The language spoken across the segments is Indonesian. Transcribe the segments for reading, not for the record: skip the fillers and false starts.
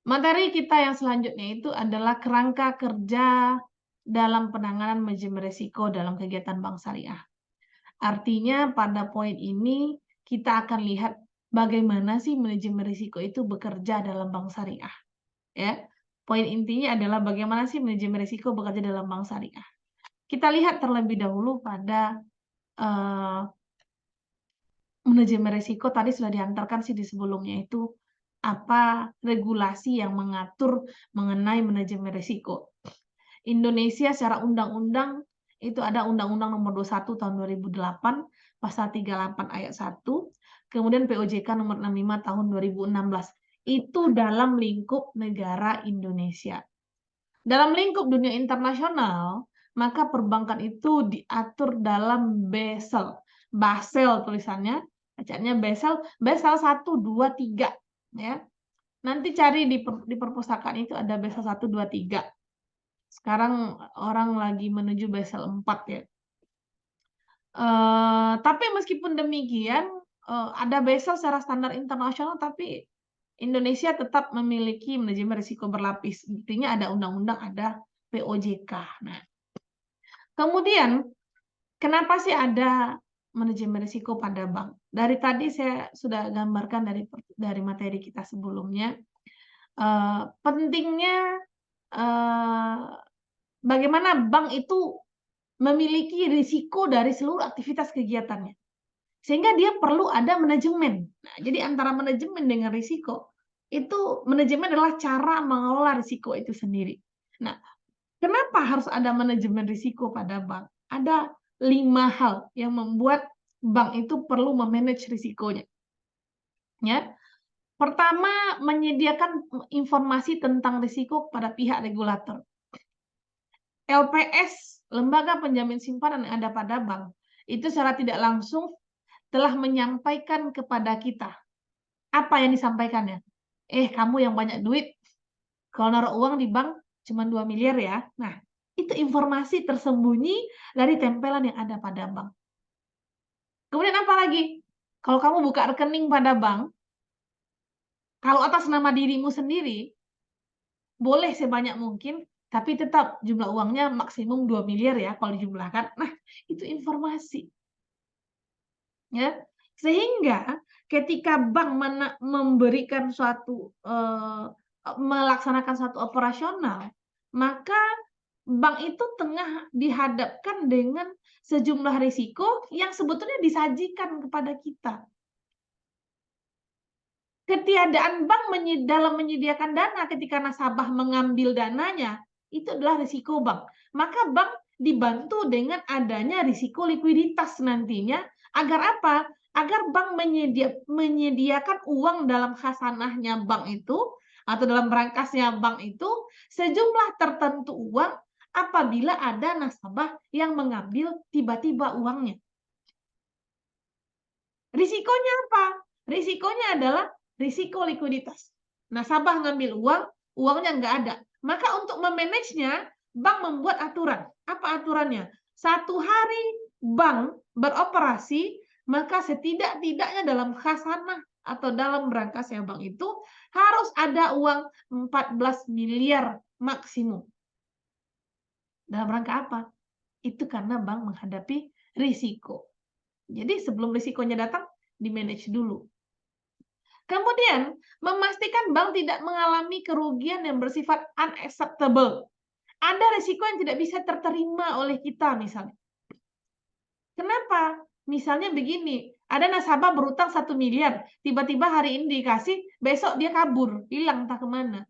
Materi kita yang selanjutnya itu adalah kerangka kerja dalam penanganan manajemen risiko dalam kegiatan bank syariah. Artinya pada poin ini kita akan lihat bagaimana sih manajemen risiko itu bekerja dalam bank syariah, ya. Poin intinya adalah bagaimana sih manajemen risiko bekerja dalam bank syariah. Kita lihat terlebih dahulu pada eee, manajemen risiko tadi sudah diantarkan sih di sebelumnya itu, apa regulasi yang mengatur mengenai manajemen risiko. Indonesia secara undang-undang itu ada Undang-Undang Nomor 21 Tahun 2008, Pasal 38 Ayat 1, kemudian POJK Nomor 65 Tahun 2016. Itu dalam lingkup negara Indonesia. Dalam lingkup dunia internasional, maka perbankan itu diatur dalam Basel tulisannya, bacanya Basel, Basel 1, 2, 3, ya. Nanti cari di perpustakaan itu ada Basel 1, 2, 3. Sekarang orang lagi menuju Basel 4 ya. Tapi meskipun demikian, ada Basel secara standar internasional, tapi Indonesia tetap memiliki manajemen risiko berlapis. Buktinya ada undang-undang, ada POJK. Nah, kemudian kenapa sih ada manajemen risiko pada bank? Dari tadi saya sudah gambarkan dari materi kita sebelumnya, pentingnya, eee, bagaimana bank itu memiliki risiko dari seluruh aktivitas kegiatannya, sehingga dia perlu ada manajemen. Nah, jadi antara manajemen dengan risiko, itu manajemen adalah cara mengelola risiko itu sendiri. Nah, kenapa harus ada manajemen risiko pada bank? Ada 5 hal yang membuat bank itu perlu me-manage risikonya, ya. Pertama, menyediakan informasi tentang risiko kepada pihak regulator. LPS, lembaga penjamin simpanan yang ada pada bank, itu secara tidak langsung telah menyampaikan kepada kita. Apa yang disampaikannya? Kamu yang banyak duit, kalau naruh uang di bank cuma 2 miliar ya. Nah, itu informasi tersembunyi dari tempelan yang ada pada bank. Kemudian apa lagi? Kalau kamu buka rekening pada bank, kalau atas nama dirimu sendiri, boleh sebanyak mungkin, tapi tetap jumlah uangnya maksimum 2 miliar ya kalau dijumlahkan. Nah, itu informasi. Ya, sehingga ketika bank memberikan suatu, melaksanakan suatu operasional, maka bank itu tengah dihadapkan dengan sejumlah risiko yang sebetulnya disajikan kepada kita. Ketiadaan bank dalam menyediakan dana ketika nasabah mengambil dananya, itu adalah risiko bank. Maka bank dibantu dengan adanya risiko likuiditas nantinya, agar apa? Agar bank menyediakan uang dalam khasanahnya bank itu, atau dalam berangkasnya bank itu, sejumlah tertentu uang apabila ada nasabah yang mengambil tiba-tiba uangnya. Risikonya apa? Risikonya adalah risiko likuiditas. Nasabah ngambil uang, uangnya nggak ada. Maka untuk memanagenya, bank membuat aturan. Apa aturannya? 1 hari bank beroperasi, maka setidak-tidaknya dalam khasanah atau dalam berangkasnya bank itu harus ada uang 14 miliar maksimum. Dalam rangka apa? Itu karena bank menghadapi risiko. Jadi sebelum risikonya datang, di-manage dulu. Kemudian, memastikan bank tidak mengalami kerugian yang bersifat unacceptable. Ada risiko yang tidak bisa terterima oleh kita misalnya. Kenapa? Misalnya begini, ada nasabah berutang 1 miliar, tiba-tiba hari ini dikasih, besok dia kabur, hilang entah kemana.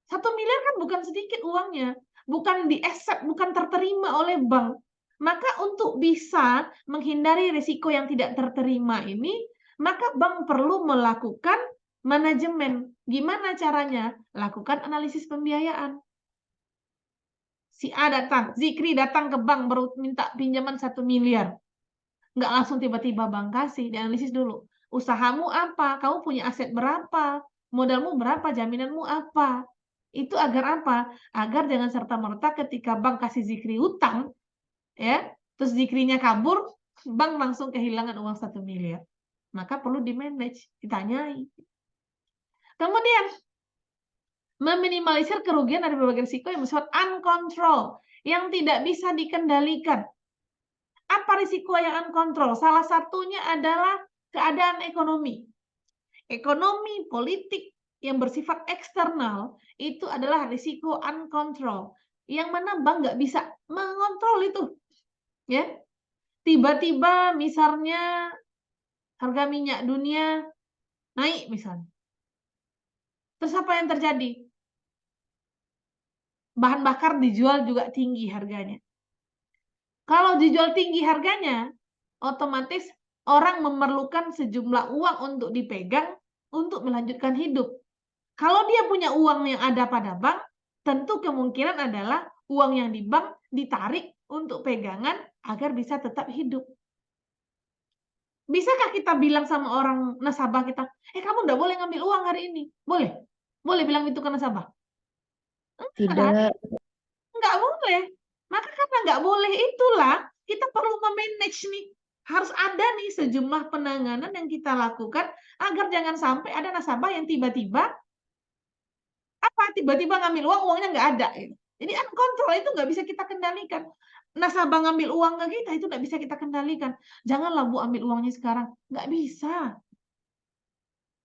1 miliar kan bukan sedikit uangnya, bukan di-accept, bukan terterima oleh bank. Maka untuk bisa menghindari risiko yang tidak terterima ini, maka bank perlu melakukan manajemen. Gimana caranya? Lakukan analisis pembiayaan. Si A datang, Zikri datang ke bank minta pinjaman 1 miliar. Nggak langsung tiba-tiba bank kasih, dianalisis dulu. Usahamu apa? Kamu punya aset berapa? Modalmu berapa? Jaminanmu apa? Itu agar apa? Agar jangan serta-merta ketika bank kasih Zikri utang, ya, terus Zikrinya kabur, bank langsung kehilangan uang 1 miliar. Maka perlu di-manage, ditanyai. Kemudian Meminimalisir kerugian dari berbagai risiko yang bersifat uncontrolled, yang tidak bisa dikendalikan. Apa risiko yang uncontrolled? Salah satunya adalah keadaan ekonomi. Ekonomi, politik yang bersifat eksternal itu adalah risiko uncontrolled. Yang mana bank nggak bisa mengontrol itu. Ya, tiba-tiba misalnya harga minyak dunia naik misalnya. Terus apa yang terjadi? Bahan bakar dijual juga tinggi harganya. Kalau dijual tinggi harganya, otomatis orang memerlukan sejumlah uang untuk dipegang untuk melanjutkan hidup. Kalau dia punya uang yang ada pada bank, tentu kemungkinan adalah uang yang di bank ditarik untuk pegangan agar bisa tetap hidup. Bisakah kita bilang sama orang nasabah kita, kamu nggak boleh ngambil uang hari ini? Boleh? Boleh bilang itu ke nasabah? Enggak, Tidak. nggak boleh. Maka karena nggak boleh itulah, kita perlu memanage nih. Harus ada nih sejumlah penanganan yang kita lakukan agar jangan sampai ada nasabah yang tiba-tiba tiba-tiba ngambil uang, uangnya nggak ada. Gitu. Jadi uncontrol itu nggak bisa kita kendalikan. Nasabah ngambil uang ke kita itu nggak bisa kita kendalikan. Janganlah Bu ambil uangnya sekarang. Nggak bisa.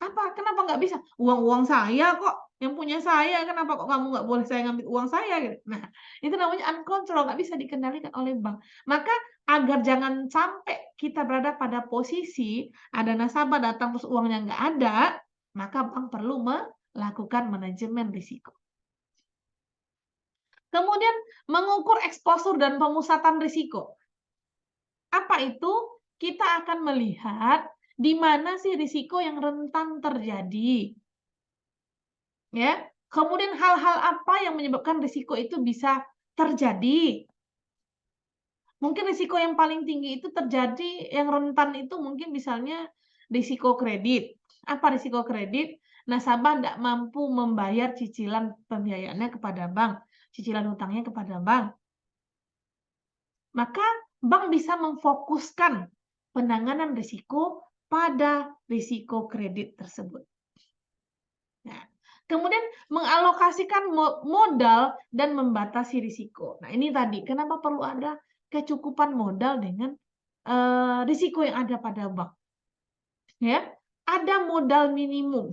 Kenapa nggak bisa? Uang-uang saya kok, yang punya saya, kenapa kok kamu nggak boleh saya ngambil uang saya? Gitu. Nah, itu namanya uncontrol, nggak bisa dikendalikan oleh bank. Maka agar jangan sampai kita berada pada posisi ada nasabah datang terus uangnya nggak ada, maka bank perlu melakukan manajemen risiko. Kemudian mengukur eksposur dan pemusatan risiko. Apa itu? Kita akan melihat di mana sih risiko yang rentan terjadi. Ya. Kemudian hal-hal apa yang menyebabkan risiko itu bisa terjadi? Mungkin risiko yang paling tinggi itu terjadi, yang rentan itu mungkin misalnya risiko kredit. Apa risiko kredit? Nasabah tidak mampu membayar cicilan pembiayaannya kepada bank, cicilan hutangnya kepada bank. Maka bank bisa memfokuskan penanganan risiko pada risiko kredit tersebut. Nah, kemudian mengalokasikan modal dan membatasi risiko. Nah, ini tadi kenapa perlu ada kecukupan modal dengan risiko yang ada pada bank. Ya, ada modal minimum.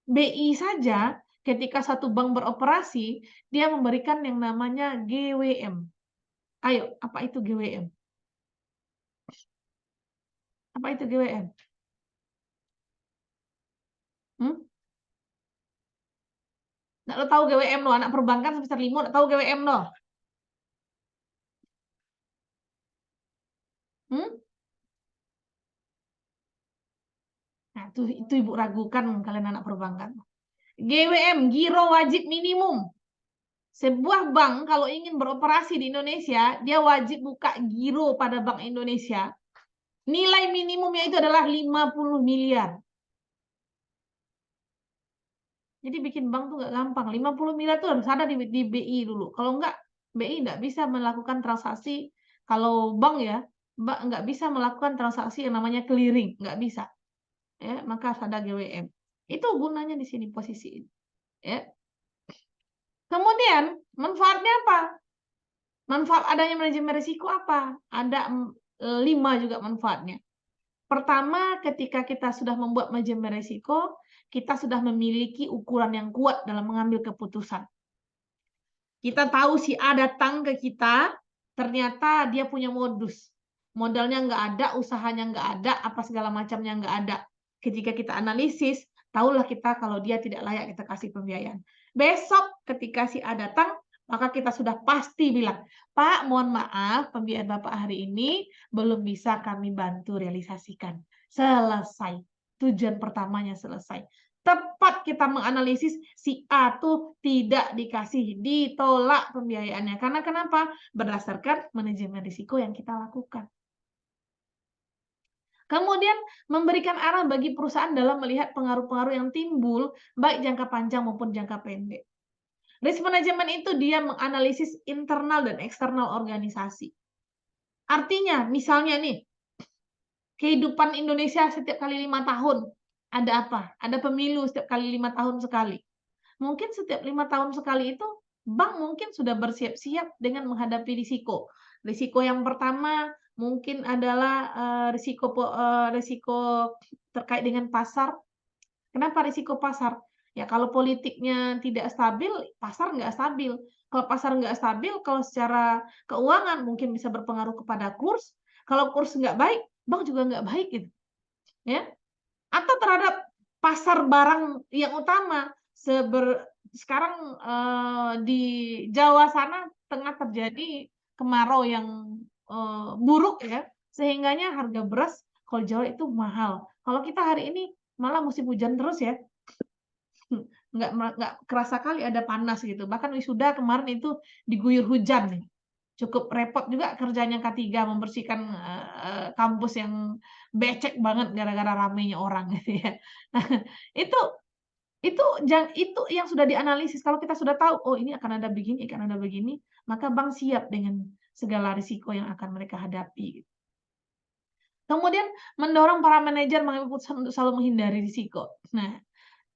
BI saja ketika satu bank beroperasi, dia memberikan yang namanya GWM. Ayo, apa itu GWM? Apa itu GWM? Nggak lo tahu GWM lo, anak perbankan semester 5 nggak tahu GWM lo. Nah, itu Ibu ragukan kalian anak perbankan. GWM, giro wajib minimum. Sebuah bank kalau ingin beroperasi di Indonesia, dia wajib buka giro pada Bank Indonesia. Nilai minimumnya itu adalah 50 miliar. Jadi bikin bank tuh nggak gampang. 50 miliar tuh harus ada di BI dulu. Kalau nggak, BI nggak bisa melakukan transaksi. Kalau bank ya, bank nggak bisa melakukan transaksi yang namanya clearing. Nggak bisa. Ya, maka harus ada GWM. Itu gunanya di sini posisi ini. Ya. Kemudian, manfaatnya apa? Manfaat adanya manajemen risiko apa? Ada 5 juga manfaatnya. Pertama, ketika kita sudah membuat manajemen risiko, kita sudah memiliki ukuran yang kuat dalam mengambil keputusan. Kita tahu si A datang ke kita, ternyata dia punya modus. Modalnya nggak ada, usahanya nggak ada, apa segala macamnya nggak ada. Ketika kita analisis, tahulah kita kalau dia tidak layak kita kasih pembiayaan. Besok ketika si A datang, maka kita sudah pasti bilang, Pak, mohon maaf, pembiayaan Bapak hari ini belum bisa kami bantu realisasikan. Selesai. Tujuan pertamanya selesai. Tepat kita menganalisis si A tuh tidak dikasih, ditolak pembiayaannya. Karena kenapa? Berdasarkan manajemen risiko yang kita lakukan. Kemudian memberikan arah bagi perusahaan dalam melihat pengaruh-pengaruh yang timbul, baik jangka panjang maupun jangka pendek. Risk management itu dia menganalisis internal dan eksternal organisasi. Artinya, misalnya nih, kehidupan Indonesia setiap kali 5 tahun, ada apa? Ada pemilu setiap kali 5 tahun sekali. mungkin setiap 5 tahun sekali itu bank mungkin sudah bersiap-siap dengan menghadapi risiko. Risiko yang pertama mungkin adalah, risiko terkait dengan pasar. Kenapa risiko pasar? Ya kalau politiknya tidak stabil, pasar nggak stabil. Kalau pasar nggak stabil, kalau secara keuangan mungkin bisa berpengaruh kepada kurs, kalau kurs nggak baik, bank juga nggak baik gitu, ya. Atau terhadap pasar barang yang utama, sekarang, di Jawa sana tengah terjadi kemarau yang, buruk ya, sehingganya harga beras kalau Jawa itu mahal. Kalau kita hari ini malah musim hujan terus ya, nggak kerasa kali ada panas gitu, bahkan wisuda kemarin itu diguyur hujan nih. Cukup repot juga kerjanya K3 membersihkan, kampus yang becek banget gara-gara ramenya orang gitu ya. Nah, itu itu yang sudah dianalisis, kalau kita sudah tahu, "Oh ini akan ada begini," maka bank siap dengan segala risiko yang akan mereka hadapi. Kemudian mendorong para manajer mengambil keputusan untuk selalu menghindari risiko. Nah,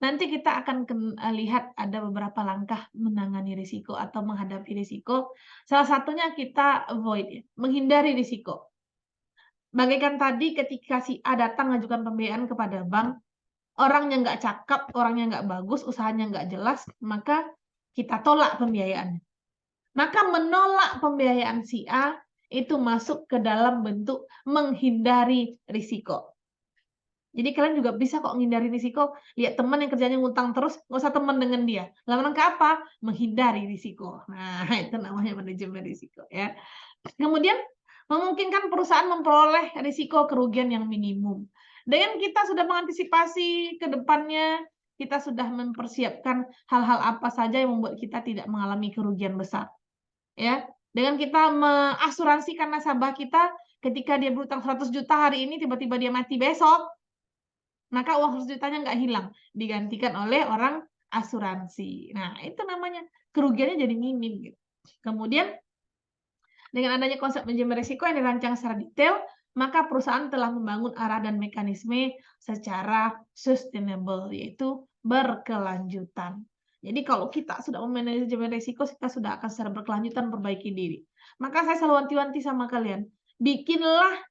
nanti kita akan lihat ada beberapa langkah menangani risiko atau menghadapi risiko. Salah satunya kita avoid ya, menghindari risiko. Bagaikan tadi ketika si A datang mengajukan pembiayaan kepada bank, orangnya nggak cakep, orangnya nggak bagus, usahanya nggak jelas, maka kita tolak pembiayaannya. Maka menolak pembiayaan si A itu masuk ke dalam bentuk menghindari risiko. Jadi kalian juga bisa kok menghindari risiko, lihat teman yang kerjanya ngutang terus, nggak usah teman dengan dia. Dalam rangka apa? Menghindari risiko. Nah, itu namanya manajemen risiko ya. Kemudian memungkinkan perusahaan memperoleh risiko kerugian yang minimum. Dengan kita sudah mengantisipasi ke depannya, kita sudah mempersiapkan hal-hal apa saja yang membuat kita tidak mengalami kerugian besar. Ya, dengan kita mengasuransikan nasabah kita ketika dia berutang 100 juta hari ini tiba-tiba dia mati besok, maka uang 100 jutanya nggak hilang, digantikan oleh orang asuransi. Nah, itu namanya kerugiannya jadi minim gitu. Kemudian dengan adanya konsep manajemen risiko yang dirancang secara detail, maka perusahaan telah membangun arah dan mekanisme secara sustainable, yaitu berkelanjutan. Jadi kalau kita sudah memanajemen risiko, kita sudah akan secara berkelanjutan perbaiki diri. Maka saya selalu wanti-wanti sama kalian, bikinlah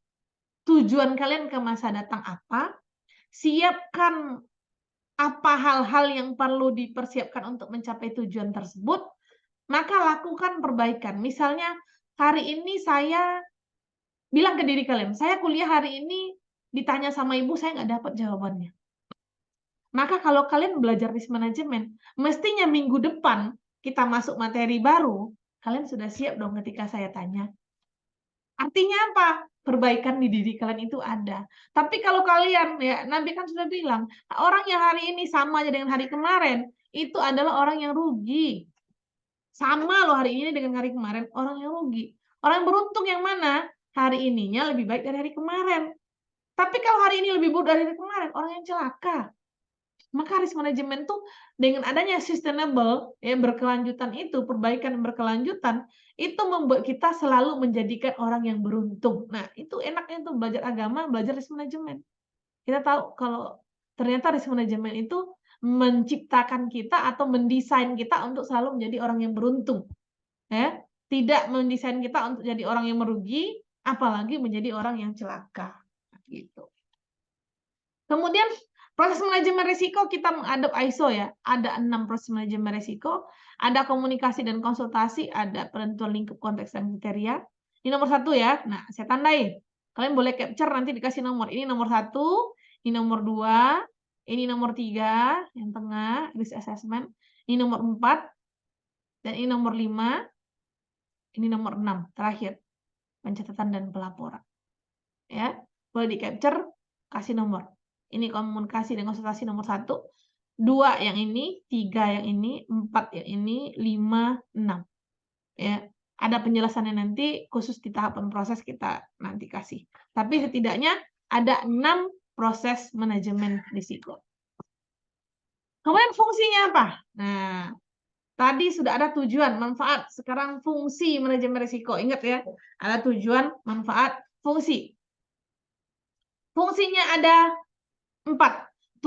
tujuan kalian ke masa datang apa, siapkan apa hal-hal yang perlu dipersiapkan untuk mencapai tujuan tersebut, maka lakukan perbaikan. Misalnya, hari ini saya bilang ke diri kalian, "Saya kuliah hari ini ditanya sama ibu, saya nggak dapat jawabannya." Maka kalau kalian belajar risk management, mestinya minggu depan kita masuk materi baru, kalian sudah siap dong ketika saya tanya. Artinya apa? Perbaikan di diri kalian itu ada. Tapi kalau kalian, ya Nabi kan sudah bilang, orang yang hari ini sama aja dengan hari kemarin, itu adalah orang yang rugi. Sama loh hari ini dengan hari kemarin, orang yang rugi. Orang yang beruntung yang mana? Hari ininya lebih baik dari hari kemarin. Tapi kalau hari ini lebih buruk dari hari kemarin, orang yang celaka. Maka risk management tuh dengan adanya sustainable, ya berkelanjutan itu, perbaikan berkelanjutan, itu membuat kita selalu menjadikan orang yang beruntung. Nah, itu enaknya tuh belajar agama, belajar risk management. Kita tahu kalau ternyata risk management itu menciptakan kita atau mendesain kita untuk selalu menjadi orang yang beruntung, ya. Tidak mendesain kita untuk jadi orang yang merugi, apalagi menjadi orang yang celaka, gitu. Kemudian proses manajemen risiko kita mengadop ISO ya. Ada 6 proses manajemen risiko, ada komunikasi dan konsultasi, ada penentuan lingkup konteks dan kriteria. Ini nomor 1 ya. Nah, saya tandai. Kalian boleh capture nanti dikasih nomor. Ini nomor 1, ini nomor 2, ini nomor 3, yang tengah, risk assessment. Ini nomor 4, dan ini nomor 5, ini nomor 6, terakhir, pencatatan dan pelaporan. Ya, boleh di-capture, kasih nomor. Ini komunikasi dan konsultasi nomor 1, 2 yang ini, 3 yang ini, 4 yang ini, 5, 6. Ya, ada penjelasannya nanti khusus di tahapan proses kita nanti kasih. Tapi setidaknya ada 6 proses manajemen risiko. Kemudian fungsinya apa? Nah, tadi sudah ada tujuan, manfaat. Sekarang fungsi manajemen risiko. Ingat ya, ada tujuan, manfaat, fungsi. Fungsinya ada 4.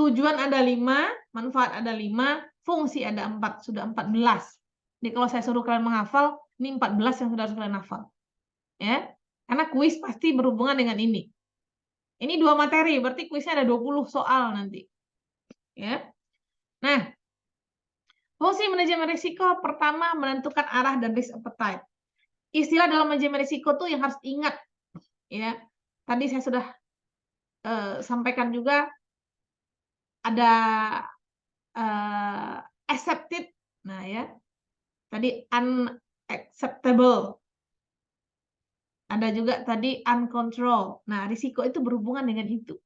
Tujuan ada 5, manfaat ada 5, Fungsi ada 4, sudah 14. Jadi kalau saya suruh kalian menghafal, ini 14 yang sudah harus kalian hafal. Ya. Karena kuis pasti berhubungan dengan ini. Ini 2 materi, berarti kuisnya ada 20 soal nanti. Ya. Nah, fungsi manajemen risiko pertama menentukan arah dan risk appetite. Istilah dalam manajemen risiko tuh yang harus ingat, ya. Tadi saya sudah sampaikan juga ada accepted, nah ya. Tadi unacceptable. Ada juga tadi uncontrolled. Nah, risiko itu berhubungan dengan itu.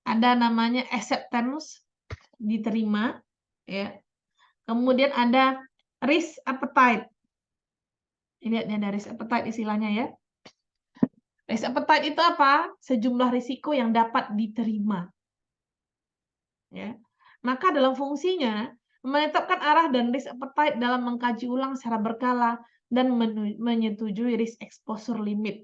Ada namanya acceptance, diterima, ya. Kemudian ada risk appetite. Ini ada risk appetite istilahnya ya. Risk appetite itu apa? Sejumlah risiko yang dapat diterima. Ya. Maka dalam fungsinya menetapkan arah dan risk appetite dalam mengkaji ulang secara berkala dan menyetujui risk exposure limit.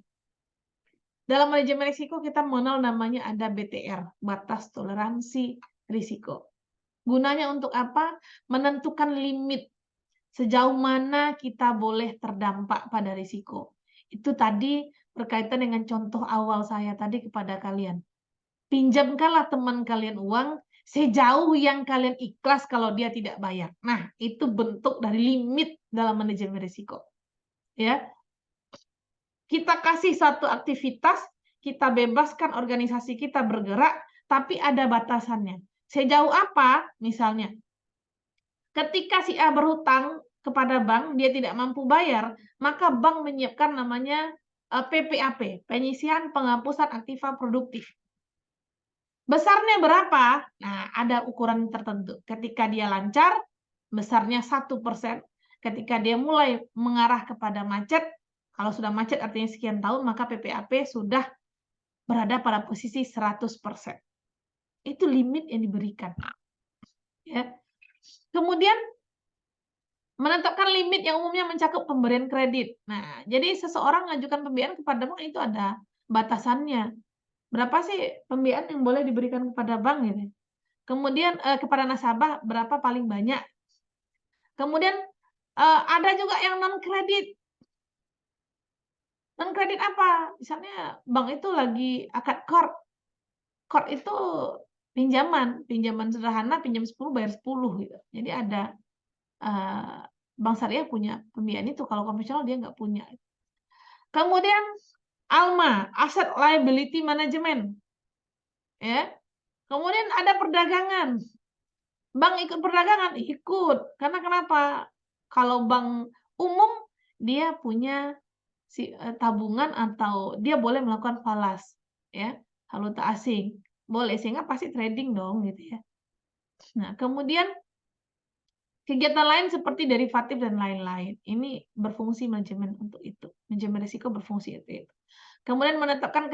Dalam manajemen risiko kita mengenal namanya ada BTR, batas toleransi risiko. Gunanya untuk apa? Menentukan limit sejauh mana kita boleh terdampak pada risiko. Itu tadi berkaitan dengan contoh awal saya tadi kepada kalian. Pinjamkanlah teman kalian uang sejauh yang kalian ikhlas kalau dia tidak bayar. Nah, itu bentuk dari limit dalam manajemen risiko. Ya. Kita kasih satu aktivitas, kita bebaskan organisasi kita bergerak, tapi ada batasannya. Sejauh apa? Misalnya, ketika si A berhutang kepada bank, dia tidak mampu bayar, maka bank menyiapkan namanya PPAP, penyisihan penghapusan aktiva produktif. Besarnya berapa? Nah, ada ukuran tertentu. Ketika dia lancar, besarnya 1%. Ketika dia mulai mengarah kepada macet, kalau sudah macet artinya sekian tahun, maka PPAP sudah berada pada posisi 100%. Itu limit yang diberikan. Ya. Kemudian menetapkan limit yang umumnya mencakup pemberian kredit. Nah, jadi seseorang mengajukan pembiayaan kepada bank itu ada batasannya. Berapa sih pembiayaan yang boleh diberikan kepada bank gitu. Kemudian kepada nasabah berapa paling banyak. Kemudian ada juga yang non kredit. Non kredit apa? Misalnya bank itu lagi akad qard. Qard itu pinjaman sederhana, pinjam 10 bayar 10 gitu. Jadi ada bank syariah punya pembiayaan itu, kalau konvensional dia nggak punya. Kemudian ALMA, Asset Liability Management. Ya. Kemudian ada perdagangan. Bank ikut perdagangan? Ikut. Karena kenapa? Kalau bank umum dia punya tabungan atau dia boleh melakukan falas, ya, valuta asing. Boleh, sehingga pasti trading dong gitu ya. Nah, kemudian kegiatan lain seperti derivatif dan lain-lain. Ini berfungsi manajemen untuk itu. Manajemen risiko berfungsi itu. Kemudian menetapkan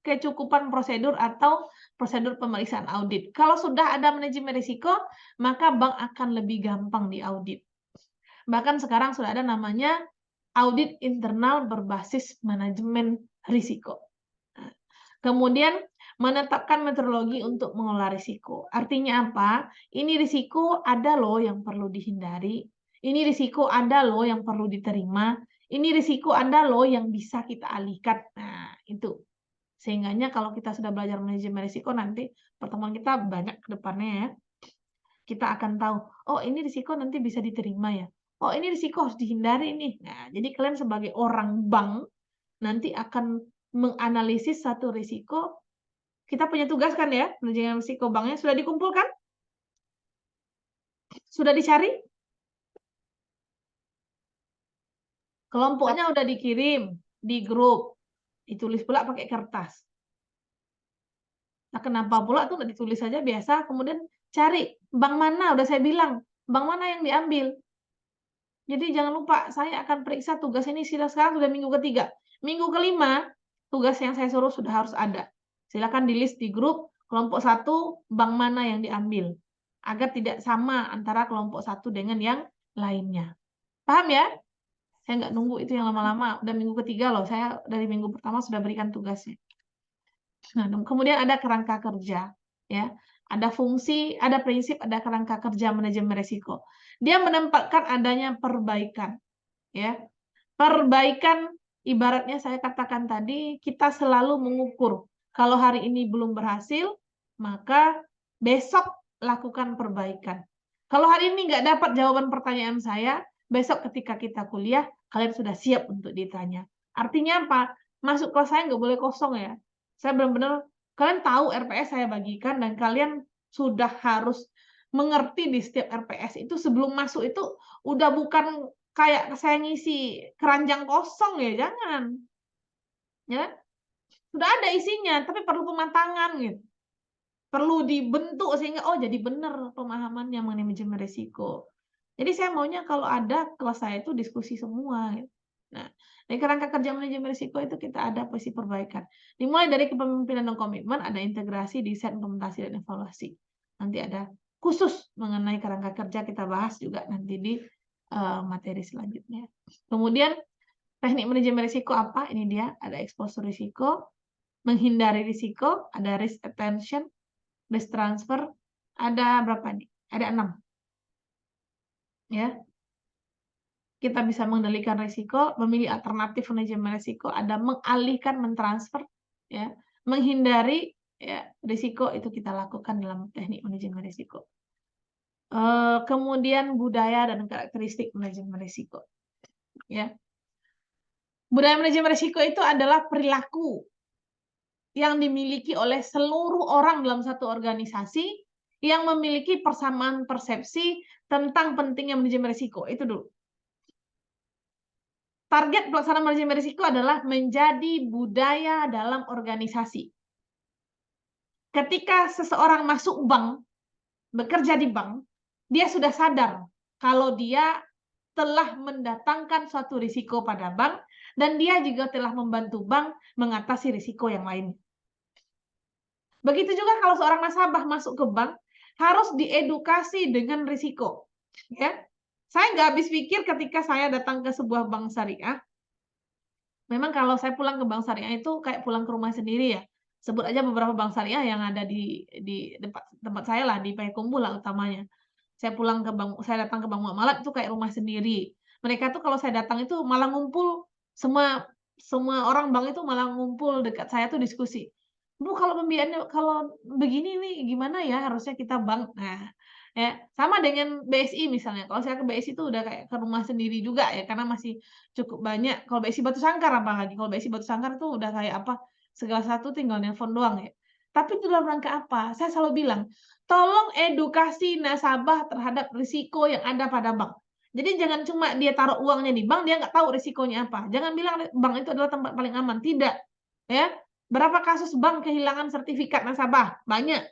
kecukupan prosedur atau prosedur pemeriksaan audit. Kalau sudah ada manajemen risiko, maka bank akan lebih gampang diaudit. Bahkan sekarang sudah ada namanya audit internal berbasis manajemen risiko. Kemudian menetapkan metodologi untuk mengelola risiko. Artinya apa? Ini risiko ada loh yang perlu dihindari. Ini risiko ada loh yang perlu diterima. Ini risiko ada loh yang bisa kita alihkan. Nah, itu. Sehingganya kalau kita sudah belajar manajemen risiko, nanti pertemuan kita banyak ke depannya ya. Kita akan tahu, oh ini risiko nanti bisa diterima ya. Oh ini risiko harus dihindari nih. Nah, jadi kalian sebagai orang bank nanti akan menganalisis satu risiko. Kita punya tugas kan ya, manajemen risiko banknya sudah dikumpulkan? Sudah dicari? Kelompoknya udah dikirim di grup, ditulis pula pakai kertas. Nah, kenapa pula tuh nggak ditulis saja biasa, kemudian cari bank mana, udah saya bilang, bank mana yang diambil. Jadi jangan lupa, saya akan periksa tugas ini sekarang sudah minggu ketiga. Minggu kelima, tugas yang saya suruh sudah harus ada. Silakan di list di grup, kelompok 1, bank mana yang diambil. Agar tidak sama antara kelompok 1 dengan yang lainnya. Paham ya? Saya nggak nunggu itu yang lama-lama. Udah minggu ketiga loh, saya dari minggu pertama sudah berikan tugasnya. Nah, kemudian ada kerangka kerja. Ya. Ada fungsi, ada prinsip, ada kerangka kerja manajemen risiko. Dia menempatkan adanya perbaikan, ya. Perbaikan ibaratnya saya katakan tadi, kita selalu mengukur. Kalau hari ini belum berhasil, maka besok lakukan perbaikan. Kalau hari ini nggak dapat jawaban pertanyaan saya, besok ketika kita kuliah, kalian sudah siap untuk ditanya. Artinya apa? Masuk kelas saya nggak boleh kosong ya. Saya benar-benar, kalian tahu RPS saya bagikan dan kalian sudah harus mengerti di setiap RPS itu sebelum masuk itu udah bukan kayak saya ngisi keranjang kosong ya, jangan. Ya, sudah ada isinya, tapi perlu pematangan gitu. Perlu dibentuk sehingga, oh jadi benar pemahamannya mengenai manajemen risiko. Jadi saya maunya kalau ada kelas saya itu diskusi semua gitu. Nah, dari kerangka kerja manajemen risiko itu kita ada posisi perbaikan. Dimulai dari kepemimpinan dan komitmen, ada integrasi, desain, implementasi, dan evaluasi. Nanti ada khusus mengenai kerangka kerja kita bahas juga nanti di materi selanjutnya. Kemudian teknik manajemen risiko apa? Ini dia, ada exposure risiko, menghindari risiko, ada risk attention, risk transfer, ada berapa nih? Ada 6. Ya. Kita bisa mengendalikan risiko, memilih alternatif manajemen risiko, ada mengalihkan, mentransfer, ya, menghindari ya, risiko itu kita lakukan dalam teknik manajemen risiko. Kemudian budaya dan karakteristik manajemen risiko. Ya. Budaya manajemen risiko itu adalah perilaku yang dimiliki oleh seluruh orang dalam satu organisasi yang memiliki persamaan persepsi tentang pentingnya manajemen risiko. Itu dulu. Target pelaksanaan manajemen risiko adalah menjadi budaya dalam organisasi. Ketika seseorang masuk bank, bekerja di bank, dia sudah sadar kalau dia telah mendatangkan suatu risiko pada bank dan dia juga telah membantu bank mengatasi risiko yang lain. Begitu juga kalau seorang nasabah masuk ke bank, harus diedukasi dengan risiko. Ya, saya nggak habis pikir ketika saya datang ke sebuah bank syariah. Memang kalau saya pulang ke bank syariah itu kayak pulang ke rumah sendiri ya. Sebut aja beberapa bank syariah yang ada di tempat saya lah, di Payakumbuh lah utamanya. Saya datang ke bank muamalat itu kayak rumah sendiri. Mereka tuh kalau saya datang itu malah ngumpul, semua semua orang bank itu malah ngumpul dekat saya tuh diskusi. "Bu, kalau pembiayaannya kalau begini nih gimana ya harusnya kita bank?" Nah, ya, sama dengan BSI misalnya. Kalau saya ke BSI itu udah kayak ke rumah sendiri juga ya, karena masih cukup banyak. Kalau BSI Batu Sangkar apalagi, kalau BSI Batu Sangkar tuh udah kayak apa, segala satu tinggal nelpon doang ya. Tapi itu dalam rangka apa? Saya selalu bilang, tolong edukasi nasabah terhadap risiko yang ada pada bank. Jadi jangan cuma dia taruh uangnya di bank, dia nggak tahu risikonya apa. Jangan bilang bank itu adalah tempat paling aman, tidak. Ya, berapa kasus bank kehilangan sertifikat nasabah? Banyak.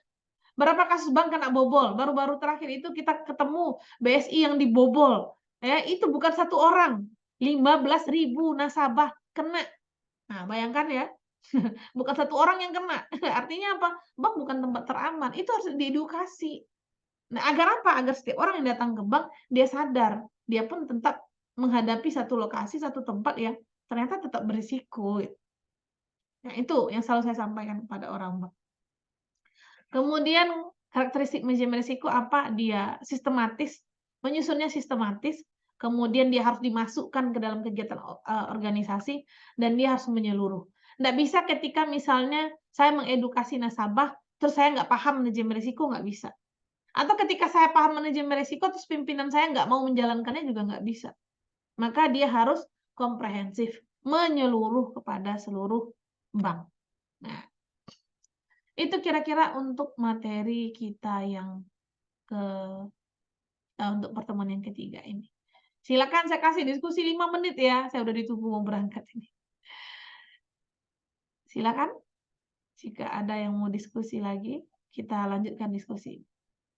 Berapa kasus bank kena bobol? Baru-baru terakhir itu kita ketemu BSI yang dibobol. Ya, itu bukan satu orang, 15.000 nasabah kena. Nah, bayangkan ya, bukan satu orang yang kena. Artinya apa? Bank bukan tempat teraman. Itu harus diedukasi. Nah, agar apa? Agar setiap orang yang datang ke bank, dia sadar. Dia pun tetap menghadapi satu lokasi, satu tempat yang ternyata tetap berisiko. Nah, itu yang selalu saya sampaikan kepada orang bank. Kemudian karakteristik manajemen risiko apa? Dia sistematis, menyusunnya sistematis, kemudian dia harus dimasukkan ke dalam kegiatan organisasi, dan dia harus menyeluruh. Nggak bisa ketika misalnya saya mengedukasi nasabah, terus saya nggak paham manajemen risiko, nggak bisa. Atau ketika saya paham manajemen risiko, terus pimpinan saya nggak mau menjalankannya juga nggak bisa. Maka dia harus komprehensif, menyeluruh kepada seluruh bank. Nah, itu kira-kira untuk materi kita yang untuk pertemuan yang ketiga ini. Silakan saya kasih diskusi 5 menit ya, saya udah ditunggu mau berangkat ini. Silakan, jika ada yang mau diskusi lagi, kita lanjutkan diskusi.